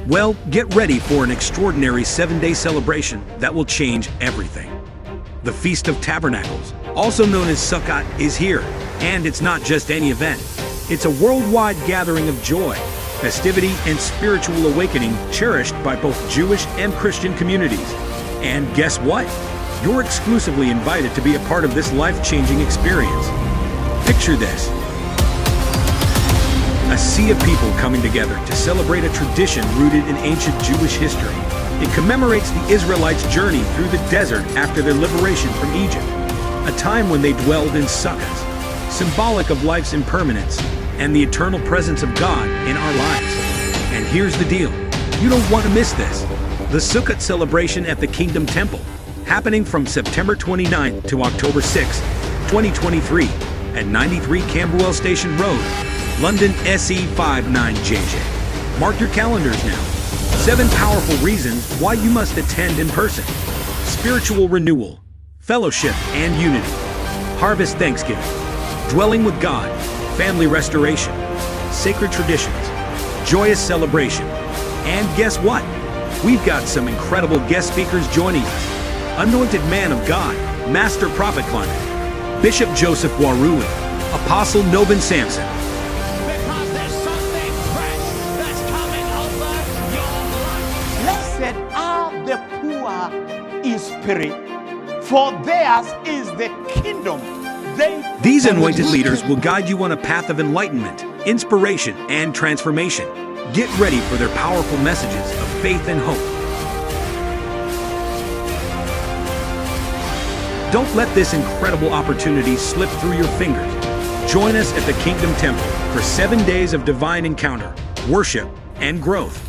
Well, get ready for an extraordinary 7-day celebration that will change everything. The Feast of Tabernacles, also known as Sukkot, is here, and it's not just any event. It's a worldwide gathering of joy, festivity, and spiritual awakening cherished by both Jewish and Christian communities. And guess what? You're exclusively invited to be a part of this life-changing experience. Picture this: a sea of people coming together to celebrate a tradition rooted in ancient Jewish history. It commemorates the Israelites' journey through the desert after their liberation from Egypt, a time when they dwelled in sukkahs, symbolic of life's impermanence and the eternal presence of God in our lives. And here's the deal: you don't want to miss this. The Sukkot celebration at the Kingdom Temple, happening from September 29th to October 6th, 2023, at 93 Camberwell Station Road, London SE59JJ. Mark your calendars now. 7 powerful reasons why you must attend in person: spiritual renewal, fellowship and unity, harvest thanksgiving, dwelling with God, family restoration, sacred traditions, joyous celebration. And guess what? We've got some incredible guest speakers joining us. Anointed man of God, Master Prophet Climate, Bishop Joseph Warui, Apostle Nobin Samson. Because there's something fresh that's coming over your life. Blessed are the poor in spirit, for theirs is the kingdom. These anointed leaders will guide you on a path of enlightenment, inspiration, and transformation. Get ready for their powerful messages of faith and hope. Don't let this incredible opportunity slip through your fingers. Join us at the Kingdom Temple for 7 days of divine encounter, worship, and growth.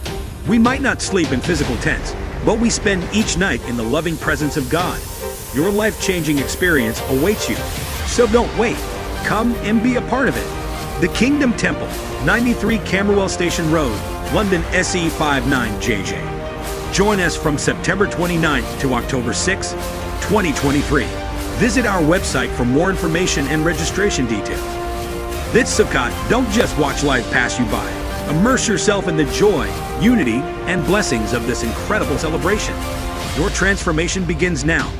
We might not sleep in physical tents, but we spend each night in the loving presence of God. Your life-changing experience awaits you. So don't wait. Come and be a part of it. The Kingdom Temple, 93 Camberwell Station Road, London SE59JJ. Join us from September 29th to October 6th, 2023. Visit our website for more information and registration details. This Sukkot, don't just watch life pass you by. Immerse yourself in the joy, unity, and blessings of this incredible celebration. Your transformation begins now.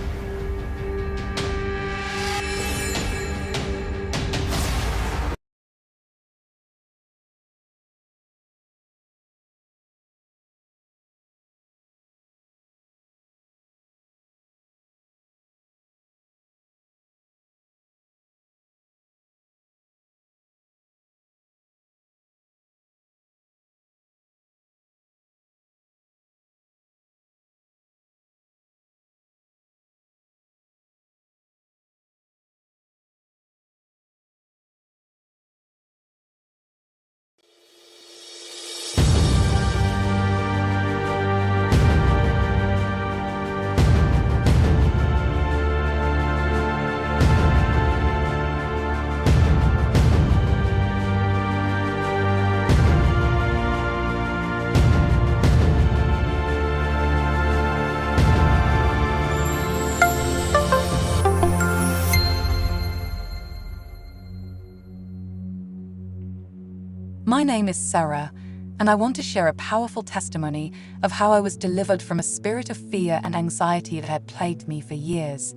My name is Sarah, and I want to share a powerful testimony of how I was delivered from a spirit of fear and anxiety that had plagued me for years.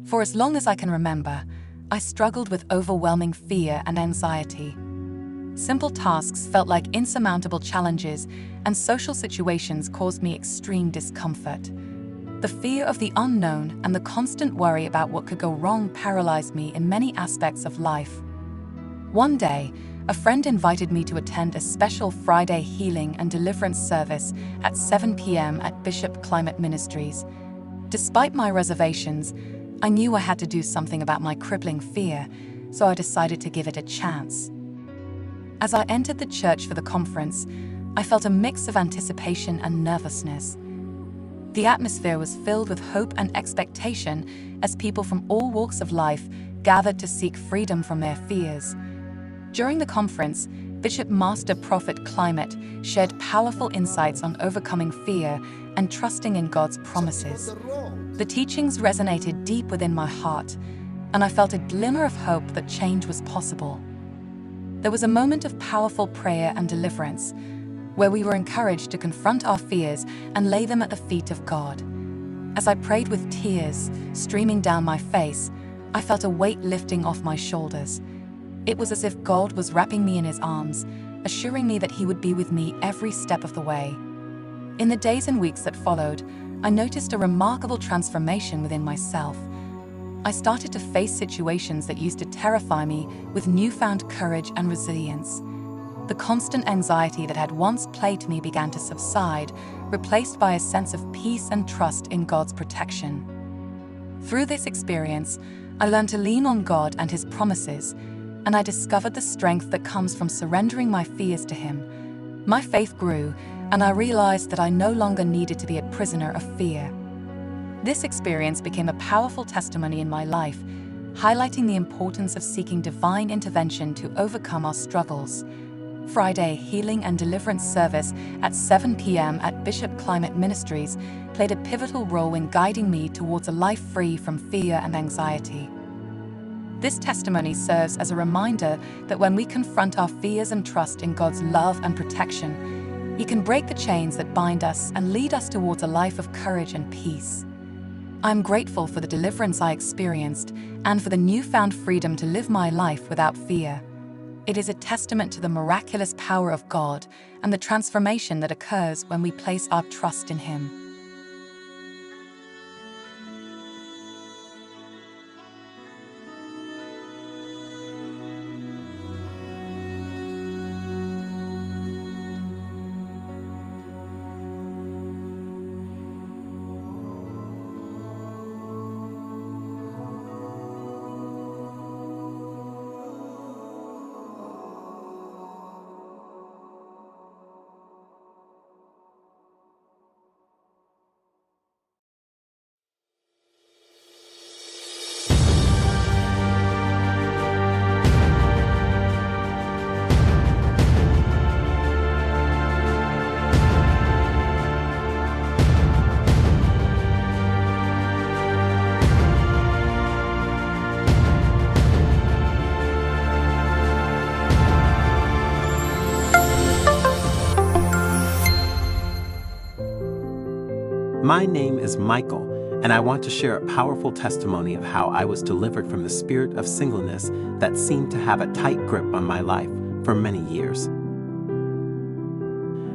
For as long as I can remember, I struggled with overwhelming fear and anxiety. Simple tasks felt like insurmountable challenges, and social situations caused me extreme discomfort. The fear of the unknown and the constant worry about what could go wrong paralyzed me in many aspects of life. One day, a friend invited me to attend a special Friday healing and deliverance service at 7 p.m. at Bishop Climate Ministries. Despite my reservations, I knew I had to do something about my crippling fear, so I decided to give it a chance. As I entered the church for the conference, I felt a mix of anticipation and nervousness. The atmosphere was filled with hope and expectation as people from all walks of life gathered to seek freedom from their fears. During the conference, Bishop Master Prophet Climate shared powerful insights on overcoming fear and trusting in God's promises. The teachings resonated deep within my heart, and I felt a glimmer of hope that change was possible. There was a moment of powerful prayer and deliverance. where we were encouraged to confront our fears and lay them at the feet of God. As I prayed with tears streaming down my face, I felt a weight lifting off my shoulders. It was as if God was wrapping me in his arms, assuring me that he would be with me every step of the way. In the days and weeks that followed, I noticed a remarkable transformation within myself. I started to face situations that used to terrify me with newfound courage and resilience. The constant anxiety that had once plagued me began to subside, replaced by a sense of peace and trust in God's protection. Through this experience, I learned to lean on God and his promises, and I discovered the strength that comes from surrendering my fears to him. My faith grew, and I realized that I no longer needed to be a prisoner of fear. This experience became a powerful testimony in my life, highlighting the importance of seeking divine intervention to overcome our struggles. Friday Healing and Deliverance service at 7 p.m. at Bishop Climate Ministries played a pivotal role in guiding me towards a life free from fear and anxiety. This testimony serves as a reminder that when we confront our fears and trust in God's love and protection, he can break the chains that bind us and lead us towards a life of courage and peace. I'm grateful for the deliverance I experienced and for the newfound freedom to live my life without fear. It is a testament to the miraculous power of God and the transformation that occurs when we place our trust in him. My name is Michael, and I want to share a powerful testimony of how I was delivered from the spirit of singleness that seemed to have a tight grip on my life for many years.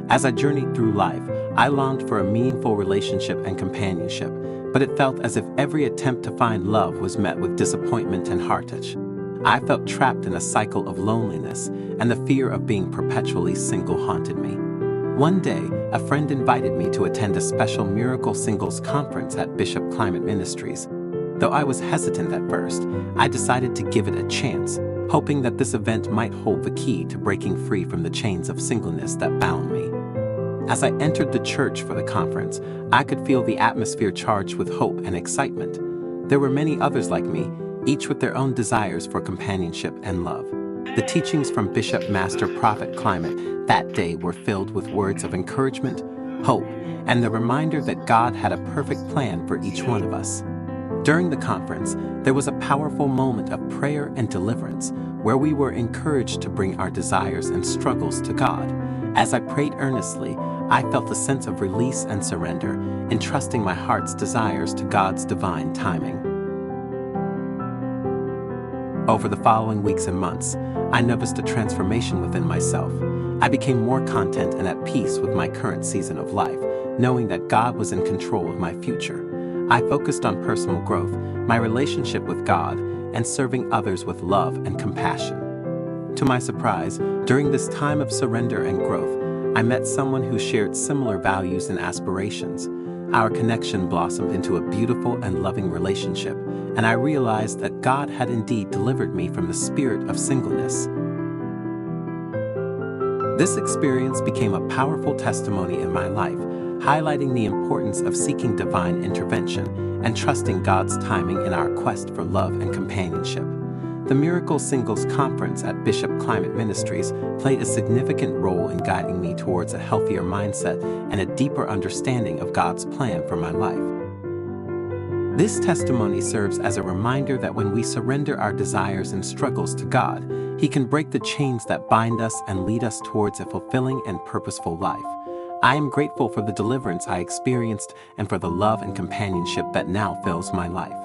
As I journeyed through life, I longed for a meaningful relationship and companionship, but it felt as if every attempt to find love was met with disappointment and heartache. I felt trapped in a cycle of loneliness, and the fear of being perpetually single haunted me. One day, a friend invited me to attend a special Miracle Singles conference at Bishop Climate Ministries. Though I was hesitant at first, I decided to give it a chance, hoping that this event might hold the key to breaking free from the chains of singleness that bound me. As I entered the church for the conference, I could feel the atmosphere charged with hope and excitement. There were many others like me, each with their own desires for companionship and love. The teachings from Bishop Master Prophet Climate that day were filled with words of encouragement, hope, and the reminder that God had a perfect plan for each one of us. During the conference, there was a powerful moment of prayer and deliverance where we were encouraged to bring our desires and struggles to God. As I prayed earnestly, I felt a sense of release and surrender, entrusting my heart's desires to God's divine timing. Over the following weeks and months, I noticed a transformation within myself. I became more content and at peace with my current season of life, knowing that God was in control of my future. I focused on personal growth, my relationship with God, and serving others with love and compassion. To my surprise, during this time of surrender and growth, I met someone who shared similar values and aspirations. Our connection blossomed into a beautiful and loving relationship, and I realized that God had indeed delivered me from the spirit of singleness. This experience became a powerful testimony in my life, highlighting the importance of seeking divine intervention and trusting God's timing in our quest for love and companionship. The Miracle Singles Conference at Bishop Climate Ministries played a significant role in guiding me towards a healthier mindset and a deeper understanding of God's plan for my life. This testimony serves as a reminder that when we surrender our desires and struggles to God, He can break the chains that bind us and lead us towards a fulfilling and purposeful life. I am grateful for the deliverance I experienced and for the love and companionship that now fills my life.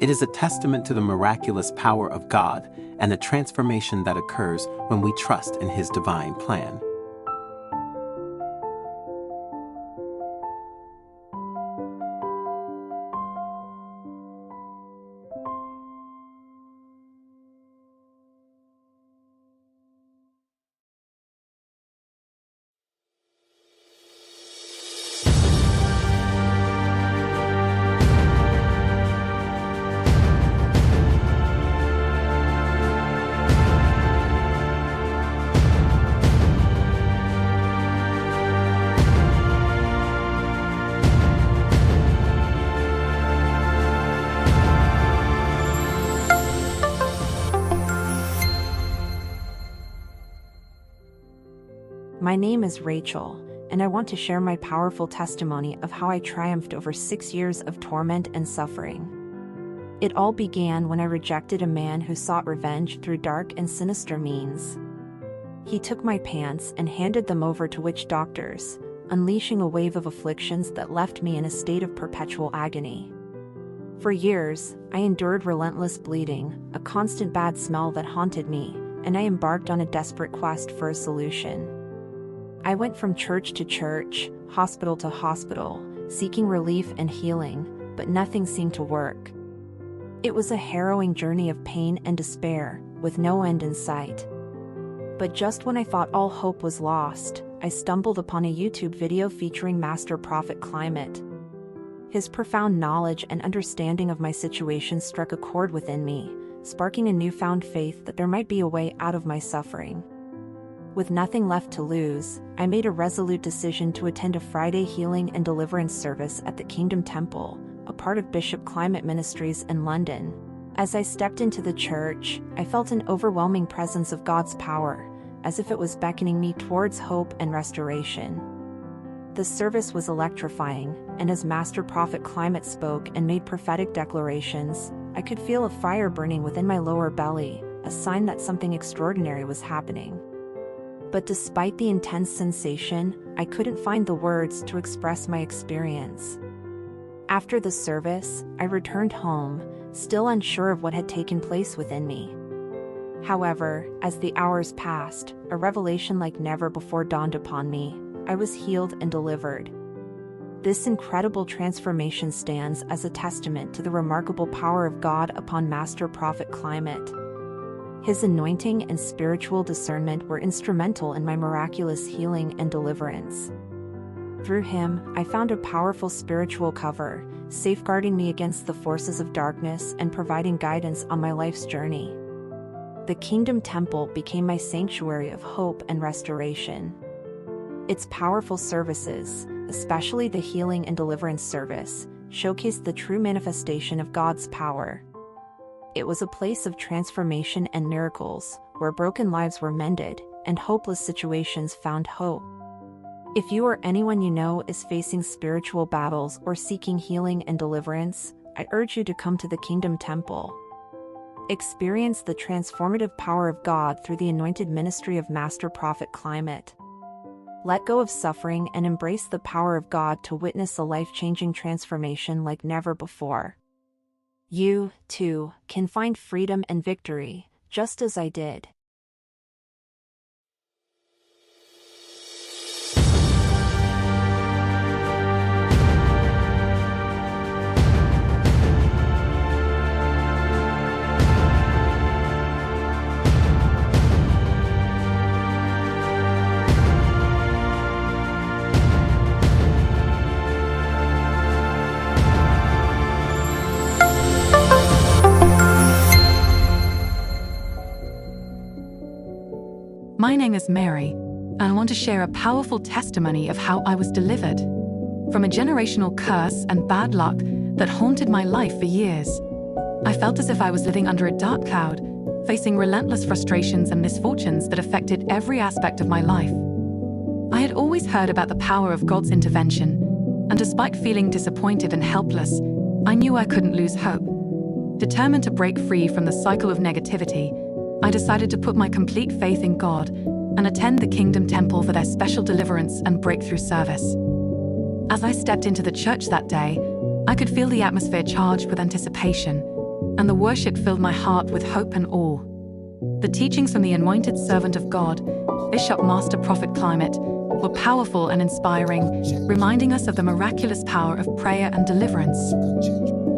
It is a testament to the miraculous power of God and the transformation that occurs when we trust in His divine plan. My name is Rachel, and I want to share my powerful testimony of how I triumphed over 6 years of torment and suffering. It all began when I rejected a man who sought revenge through dark and sinister means. He took my pants and handed them over to witch doctors, unleashing a wave of afflictions that left me in a state of perpetual agony. For years, I endured relentless bleeding, a constant bad smell that haunted me, and I embarked on a desperate quest for a solution. I went from church to church, hospital to hospital, seeking relief and healing, but nothing seemed to work. It was a harrowing journey of pain and despair, with no end in sight. But just when I thought all hope was lost, I stumbled upon a YouTube video featuring Master Prophet Climate. His profound knowledge and understanding of my situation struck a chord within me, sparking a newfound faith that there might be a way out of my suffering. With nothing left to lose, I made a resolute decision to attend a Friday healing and deliverance service at the Kingdom Temple, a part of Bishop Climate Ministries in London. As I stepped into the church, I felt an overwhelming presence of God's power, as if it was beckoning me towards hope and restoration. The service was electrifying, and as Master Prophet Climate spoke and made prophetic declarations, I could feel a fire burning within my lower belly, a sign that something extraordinary was happening. But despite the intense sensation, I couldn't find the words to express my experience. After the service, I returned home, still unsure of what had taken place within me. However, as the hours passed, a revelation like never before dawned upon me. I was healed and delivered. This incredible transformation stands as a testament to the remarkable power of God upon Master Prophet Climate. His anointing and spiritual discernment were instrumental in my miraculous healing and deliverance. Through him, I found a powerful spiritual cover, safeguarding me against the forces of darkness and providing guidance on my life's journey. The Kingdom Temple became my sanctuary of hope and restoration. Its powerful services, especially the healing and deliverance service, showcased the true manifestation of God's power. It was a place of transformation and miracles, where broken lives were mended, and hopeless situations found hope. If you or anyone you know is facing spiritual battles or seeking healing and deliverance, I urge you to come to the Kingdom Temple. Experience the transformative power of God through the anointed ministry of Master Prophet Climate. Let go of suffering and embrace the power of God to witness a life-changing transformation like never before. You, too, can find freedom and victory, just as I did. My name is Mary, and I want to share a powerful testimony of how I was delivered from a generational curse and bad luck that haunted my life for years. I felt as if I was living under a dark cloud, facing relentless frustrations and misfortunes that affected every aspect of my life. I had always heard about the power of God's intervention, and despite feeling disappointed and helpless, I knew I couldn't lose hope. Determined to break free from the cycle of negativity, I decided to put my complete faith in God and attend the Kingdom Temple for their special deliverance and breakthrough service. As I stepped into the church that day, I could feel the atmosphere charged with anticipation, and the worship filled my heart with hope and awe. The teachings from the anointed servant of God, Bishop Master Prophet Climate, were powerful and inspiring, reminding us of the miraculous power of prayer and deliverance.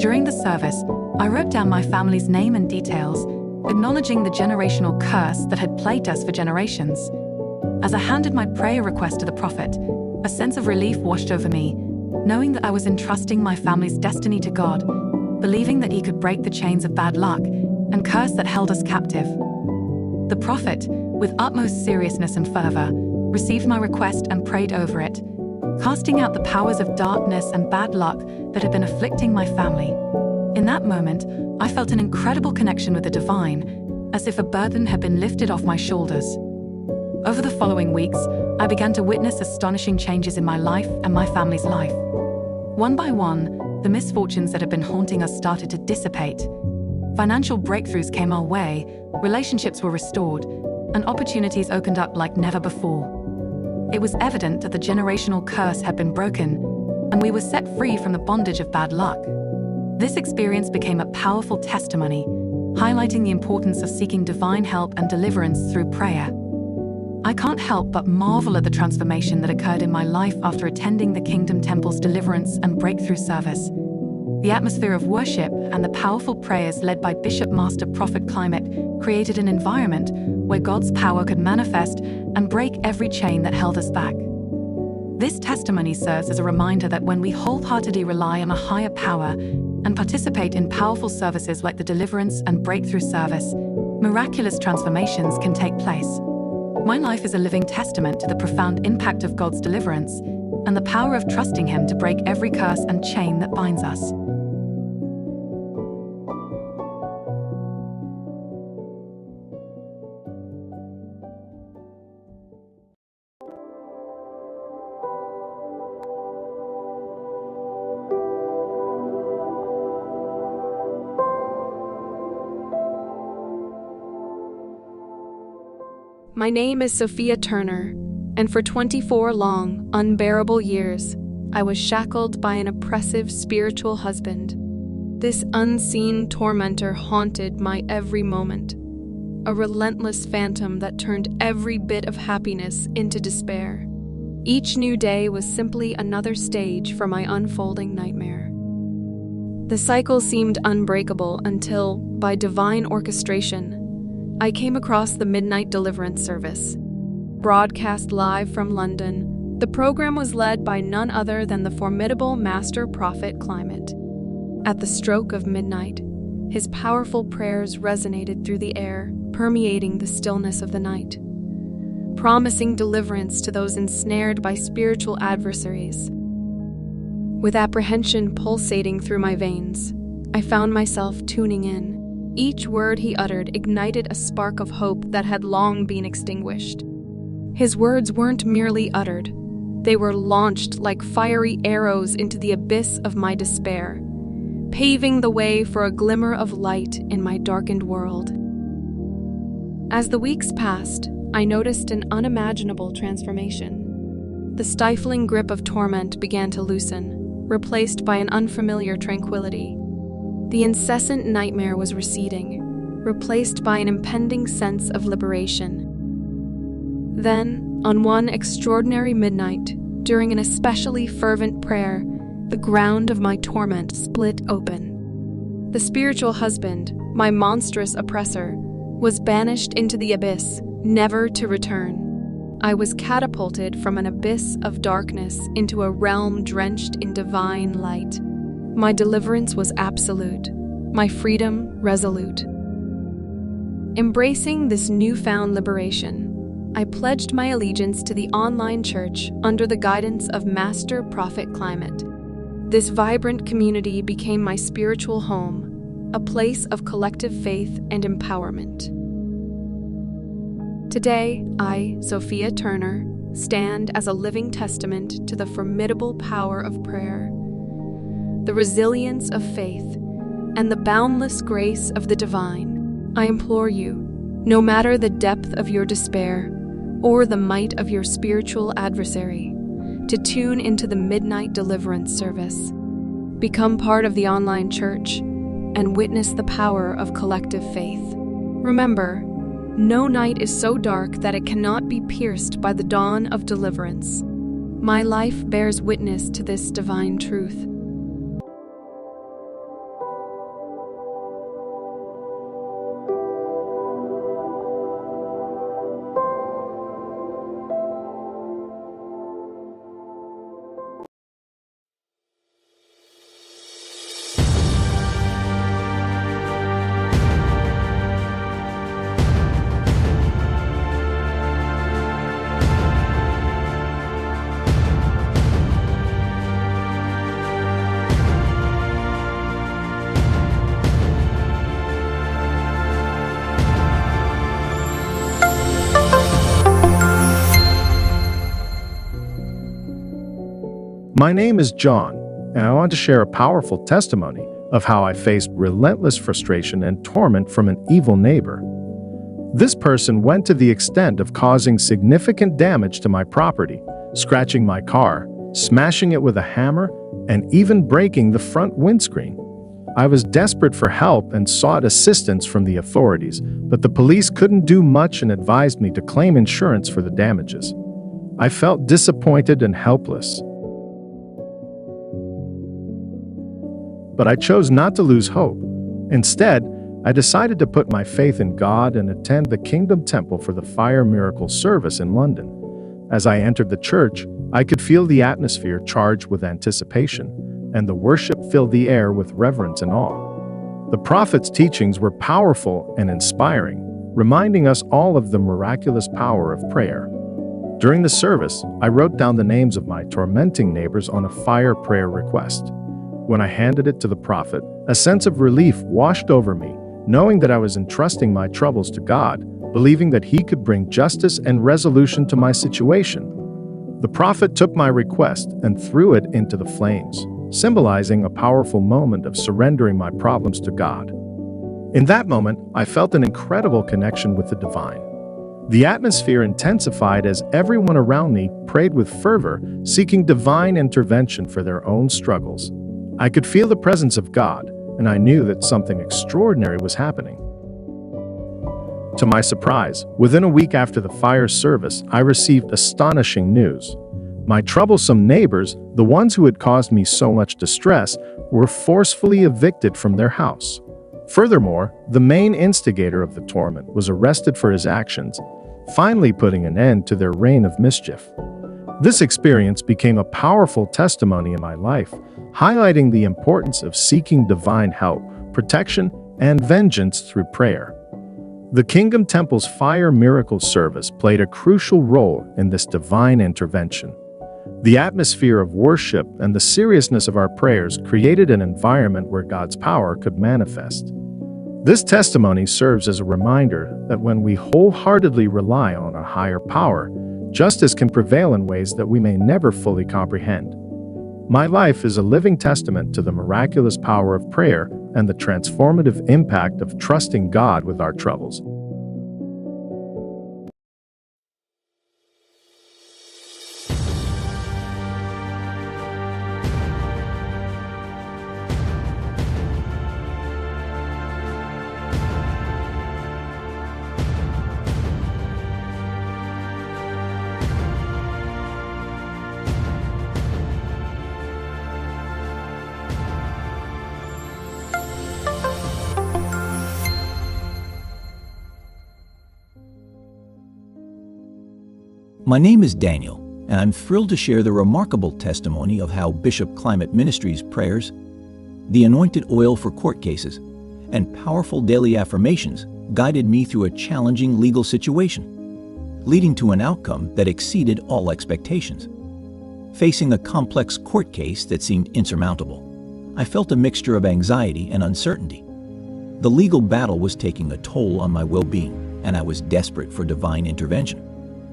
During the service, I wrote down my family's name and details, acknowledging the generational curse that had plagued us for generations. As I handed my prayer request to the prophet, a sense of relief washed over me, knowing that I was entrusting my family's destiny to God, believing that He could break the chains of bad luck and curse that held us captive. The prophet, with utmost seriousness and fervor, received my request and prayed over it, casting out the powers of darkness and bad luck that had been afflicting my family. In that moment, I felt an incredible connection with the divine, as if a burden had been lifted off my shoulders. Over the following weeks, I began to witness astonishing changes in my life and my family's life. One by one, the misfortunes that had been haunting us started to dissipate. Financial breakthroughs came our way, relationships were restored, and opportunities opened up like never before. It was evident that the generational curse had been broken, and we were set free from the bondage of bad luck. This experience became a powerful testimony, highlighting the importance of seeking divine help and deliverance through prayer. I can't help but marvel at the transformation that occurred in my life after attending the Kingdom Temple's deliverance and breakthrough service. The atmosphere of worship and the powerful prayers led by Bishop Master Prophet Climate created an environment where God's power could manifest and break every chain that held us back. This testimony serves as a reminder that when we wholeheartedly rely on a higher power and participate in powerful services like the deliverance and breakthrough service, miraculous transformations can take place. My life is a living testament to the profound impact of God's deliverance and the power of trusting Him to break every curse and chain that binds us. My name is Sophia Turner, and for 24 long, unbearable years, I was shackled by an oppressive spiritual husband. This unseen tormentor haunted my every moment, a relentless phantom that turned every bit of happiness into despair. Each new day was simply another stage for my unfolding nightmare. The cycle seemed unbreakable until, by divine orchestration, I came across the Midnight Deliverance Service. Broadcast live from London, the program was led by none other than the formidable Master Prophet Climate. At the stroke of midnight, his powerful prayers resonated through the air, permeating the stillness of the night, promising deliverance to those ensnared by spiritual adversaries. With apprehension pulsating through my veins, I found myself tuning in. Each word he uttered ignited a spark of hope that had long been extinguished. His words weren't merely uttered, they were launched like fiery arrows into the abyss of my despair, paving the way for a glimmer of light in my darkened world. As the weeks passed, I noticed an unimaginable transformation. The stifling grip of torment began to loosen, replaced by an unfamiliar tranquility. The incessant nightmare was receding, replaced by an impending sense of liberation. Then, on one extraordinary midnight, during an especially fervent prayer, the ground of my torment split open. The spiritual husband, my monstrous oppressor, was banished into the abyss, never to return. I was catapulted from an abyss of darkness into a realm drenched in divine light. My deliverance was absolute, my freedom resolute. Embracing this newfound liberation, I pledged my allegiance to the online church under the guidance of Master Prophet Climate. This vibrant community became my spiritual home, a place of collective faith and empowerment. Today, I, Sophia Turner, stand as a living testament to the formidable power of prayer. the resilience of faith, and the boundless grace of the divine. I implore you, no matter the depth of your despair or the might of your spiritual adversary, to tune into the Midnight Deliverance Service. Become part of the online church and witness the power of collective faith. Remember, no night is so dark that it cannot be pierced by the dawn of deliverance. My life bears witness to this divine truth. My name is John, and I want to share a powerful testimony of how I faced relentless frustration and torment from an evil neighbor. This person went to the extent of causing significant damage to my property, scratching my car, smashing it with a hammer, and even breaking the front windscreen. I was desperate for help and sought assistance from the authorities, but the police couldn't do much and advised me to claim insurance for the damages. I felt disappointed and helpless. But I chose not to lose hope. Instead, I decided to put my faith in God and attend the Kingdom Temple for the Fire Miracle Service in London. As I entered the church, I could feel the atmosphere charged with anticipation, and the worship filled the air with reverence and awe. The prophet's teachings were powerful and inspiring, reminding us all of the miraculous power of prayer. During the service, I wrote down the names of my tormenting neighbors on a fire prayer request. When I handed it to the prophet, a sense of relief washed over me, knowing that I was entrusting my troubles to God, believing that He could bring justice and resolution to my situation. The prophet took my request and threw it into the flames, symbolizing a powerful moment of surrendering my problems to God. In that moment, I felt an incredible connection with the divine. The atmosphere intensified as everyone around me prayed with fervor, seeking divine intervention for their own struggles. I could feel the presence of God, and I knew that something extraordinary was happening. To my surprise, within a week after the fire service, I received astonishing news. My troublesome neighbors, the ones who had caused me so much distress, were forcefully evicted from their house. Furthermore, the main instigator of the torment was arrested for his actions, finally putting an end to their reign of mischief. This experience became a powerful testimony in my life, highlighting the importance of seeking divine help, protection, and vengeance through prayer. The Kingdom Temple's Fire Miracle Service played a crucial role in this divine intervention. The atmosphere of worship and the seriousness of our prayers created an environment where God's power could manifest. This testimony serves as a reminder that when we wholeheartedly rely on a higher power, justice can prevail in ways that we may never fully comprehend. My life is a living testament to the miraculous power of prayer and the transformative impact of trusting God with our troubles. My name is Daniel, and I'm thrilled to share the remarkable testimony of how Bishop Climate Ministries' prayers, the anointed oil for court cases, and powerful daily affirmations guided me through a challenging legal situation, leading to an outcome that exceeded all expectations. Facing a complex court case that seemed insurmountable, I felt a mixture of anxiety and uncertainty. The legal battle was taking a toll on my well-being, and I was desperate for divine intervention.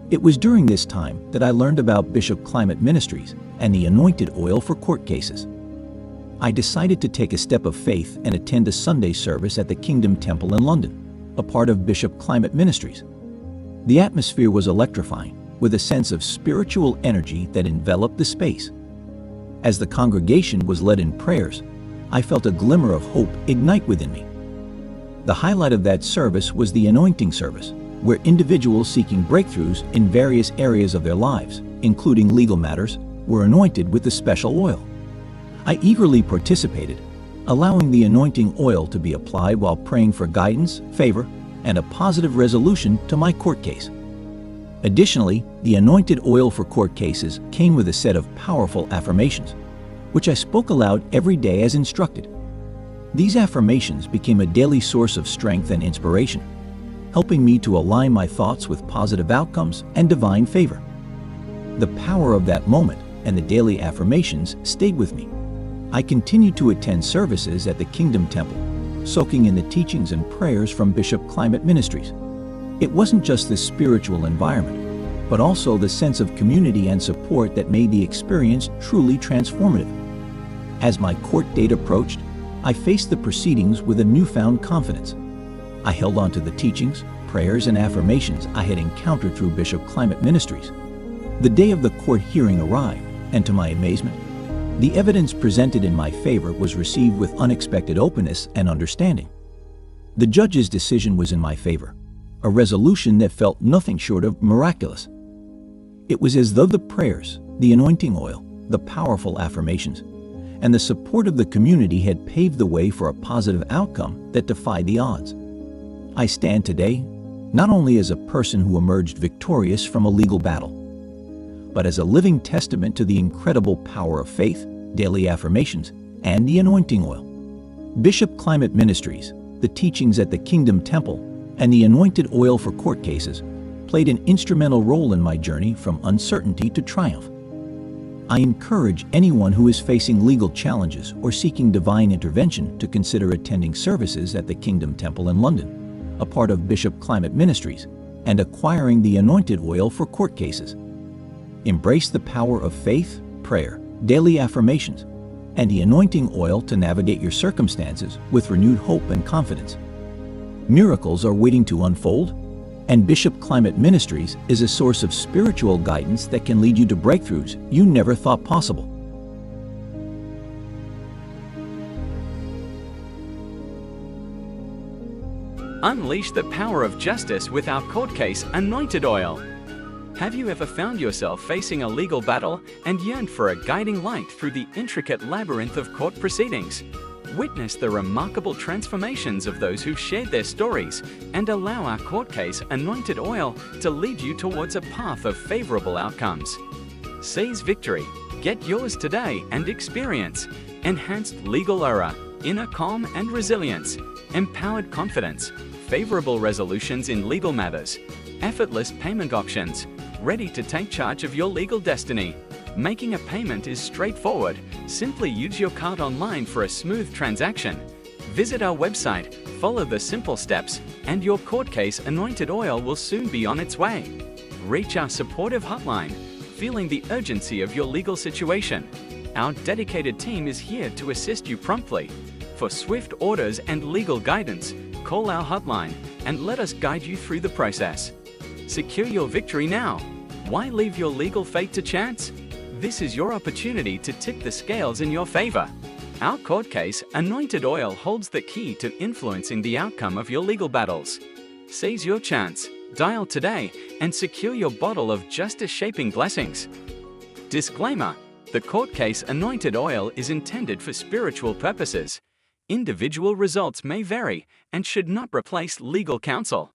It was during this time that I learned about Bishop Climate Ministries and the anointed oil for court cases. I decided to take a step of faith and attend a Sunday service at the Kingdom Temple in London, a part of Bishop Climate Ministries. The atmosphere was electrifying, with a sense of spiritual energy that enveloped the space. As the congregation was led in prayers, I felt a glimmer of hope ignite within me. The highlight of that service was the anointing service, where individuals seeking breakthroughs in various areas of their lives, including legal matters, were anointed with the special oil. I eagerly participated, allowing the anointing oil to be applied while praying for guidance, favor, and a positive resolution to my court case. Additionally, the anointed oil for court cases came with a set of powerful affirmations, which I spoke aloud every day as instructed. These affirmations became a daily source of strength and inspiration, helping me to align my thoughts with positive outcomes and divine favor. The power of that moment and the daily affirmations stayed with me. I continued to attend services at the Kingdom Temple, soaking in the teachings and prayers from Bishop Climate Ministries. It wasn't just the spiritual environment, but also the sense of community and support that made the experience truly transformative. As my court date approached, I faced the proceedings with a newfound confidence. I held on to the teachings, prayers, and affirmations I had encountered through Bishop Climate Ministries. The day of the court hearing arrived, and to my amazement, the evidence presented in my favor was received with unexpected openness and understanding. The judge's decision was in my favor, a resolution that felt nothing short of miraculous. It was as though the prayers, the anointing oil, the powerful affirmations, and the support of the community had paved the way for a positive outcome that defied the odds. I stand today not only as a person who emerged victorious from a legal battle, but as a living testament to the incredible power of faith, daily affirmations, and the anointing oil. Bishop Climate Ministries, the teachings at the Kingdom Temple, and the anointed oil for court cases played an instrumental role in my journey from uncertainty to triumph. I encourage anyone who is facing legal challenges or seeking divine intervention to consider attending services at the Kingdom Temple in London, a part of Bishop Climate Ministries, and acquiring the anointed oil for court cases. Embrace the power of faith, prayer, daily affirmations, and the anointing oil to navigate your circumstances with renewed hope and confidence. Miracles are waiting to unfold, and Bishop Climate Ministries is a source of spiritual guidance that can lead you to breakthroughs you never thought possible. Unleash the power of justice with our court case, Anointed Oil. Have you ever found yourself facing a legal battle and yearned for a guiding light through the intricate labyrinth of court proceedings? Witness the remarkable transformations of those who shared their stories and allow our court case, Anointed Oil, to lead you towards a path of favorable outcomes. Seize victory. Get yours today and experience enhanced legal aura, inner calm and resilience, empowered confidence, favorable resolutions in legal matters, effortless payment options, ready to take charge of your legal destiny. Making a payment is straightforward. Simply use your card online for a smooth transaction. Visit our website, follow the simple steps, and your court case, Anointed Oil, will soon be on its way. Reach our supportive hotline, feeling the urgency of your legal situation. Our dedicated team is here to assist you promptly. For swift orders and legal guidance, call our hotline and let us guide you through the process. Secure your victory now. Why leave your legal fate to chance? This is your opportunity to tip the scales in your favor. Our court case, Anointed Oil, holds the key to influencing the outcome of your legal battles. Seize your chance, dial today, and secure your bottle of justice-shaping blessings. Disclaimer: the court case, Anointed Oil, is intended for spiritual purposes. Individual results may vary and should not replace legal counsel.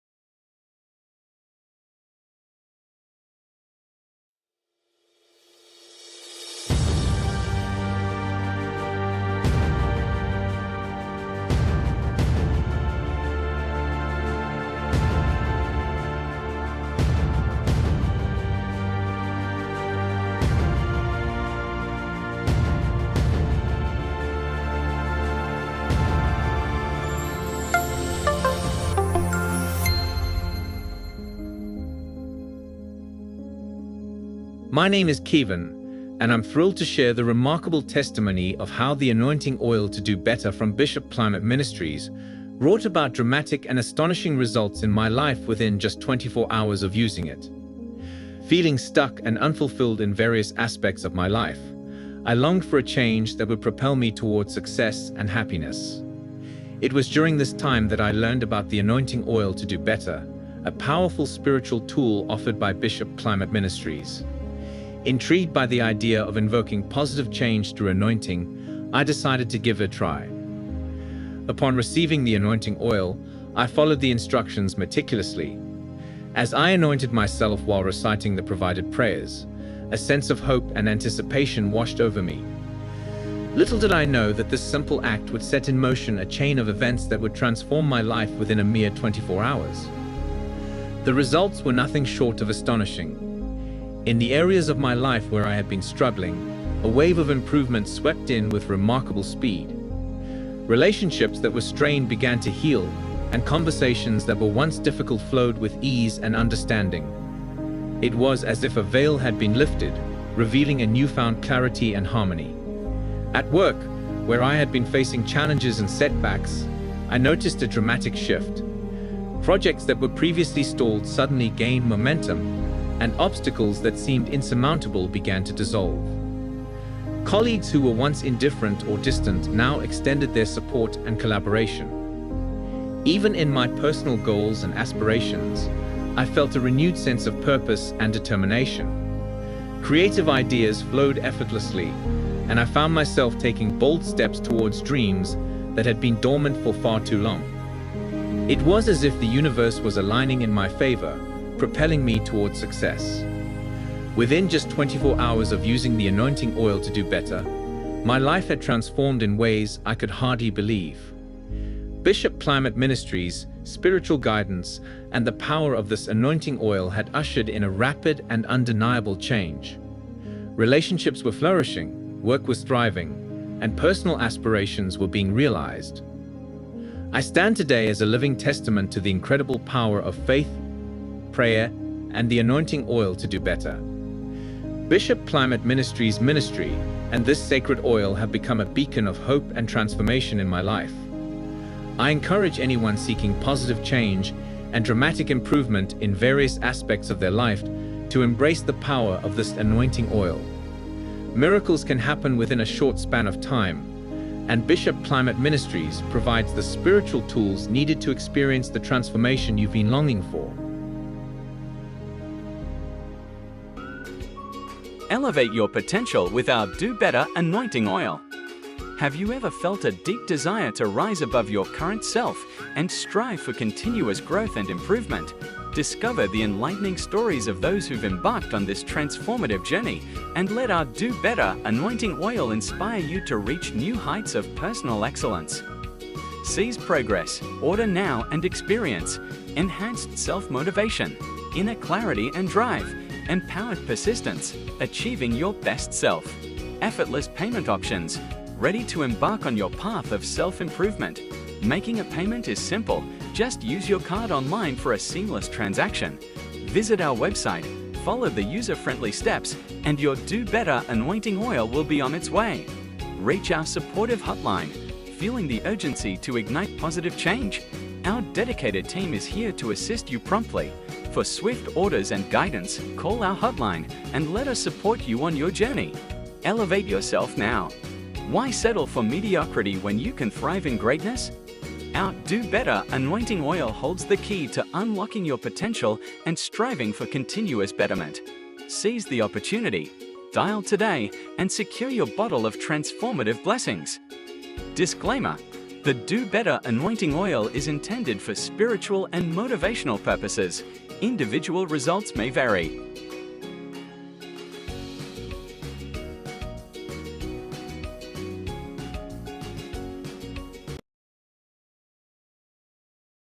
My name is Kevin. and I'm thrilled to share the remarkable testimony of how the anointing oil to do better from Bishop Climate Ministries brought about dramatic and astonishing results in my life within just 24 hours of using it. Feeling stuck and unfulfilled in various aspects of my life, I longed for a change that would propel me towards success and happiness. It was during this time that I learned about the anointing oil to do better, a powerful spiritual tool offered by Bishop Climate Ministries. Intrigued by the idea of invoking positive change through anointing, I decided to give it a try. Upon receiving the anointing oil, I followed the instructions meticulously. As I anointed myself while reciting the provided prayers, a sense of hope and anticipation washed over me. Little did I know that this simple act would set in motion a chain of events that would transform my life within a mere 24 hours. The results were nothing short of astonishing. In the areas of my life where I had been struggling, a wave of improvement swept in with remarkable speed. Relationships that were strained began to heal, and conversations that were once difficult flowed with ease and understanding. It was as if a veil had been lifted, revealing a newfound clarity and harmony. At work, where I had been facing challenges and setbacks, I noticed a dramatic shift. Projects that were previously stalled suddenly gained momentum, and obstacles that seemed insurmountable began to dissolve. Colleagues who were once indifferent or distant now extended their support and collaboration. Even in my personal goals and aspirations, I felt a renewed sense of purpose and determination. Creative ideas flowed effortlessly, and I found myself taking bold steps towards dreams that had been dormant for far too long. It was as if the universe was aligning in my favor, propelling me towards success. Within just 24 hours of using the anointing oil to do better, my life had transformed in ways I could hardly believe. Bishop Climate Ministries' spiritual guidance and the power of this anointing oil had ushered in a rapid and undeniable change. Relationships were flourishing, work was thriving, and personal aspirations were being realized. I stand today as a living testament to the incredible power of faith, prayer, and the anointing oil to do better. Bishop Climate Ministries' ministry and this sacred oil have become a beacon of hope and transformation in my life. I encourage anyone seeking positive change and dramatic improvement in various aspects of their life to embrace the power of this anointing oil. Miracles can happen within a short span of time, and Bishop Climate Ministries provides the spiritual tools needed to experience the transformation you've been longing for. Elevate your potential with our Do Better anointing oil. Have you ever felt a deep desire to rise above your current self and strive for continuous growth and improvement? Discover the enlightening stories of those who've embarked on this transformative journey, and let our Do Better anointing oil inspire you to reach new heights of personal excellence. Seize progress, order now and experience enhanced self-motivation, inner clarity and drive, empowered persistence, achieving your best self, effortless payment options, ready to embark on your path of self-improvement. Making a payment is simple. Just use your card online for a seamless transaction. Visit our website, follow the user-friendly steps, and your Do Better anointing oil will be on its way. Reach our supportive hotline, feeling the urgency to ignite positive change. Our dedicated team is here to assist you promptly. For swift orders and guidance, call our hotline and let us support you on your journey. Elevate yourself now. Why settle for mediocrity when you can thrive in greatness? Our Do Better anointing oil holds the key to unlocking your potential and striving for continuous betterment. Seize the opportunity, dial today, and secure your bottle of transformative blessings. Disclaimer: the Do Better anointing oil is intended for spiritual and motivational purposes. Individual results may vary.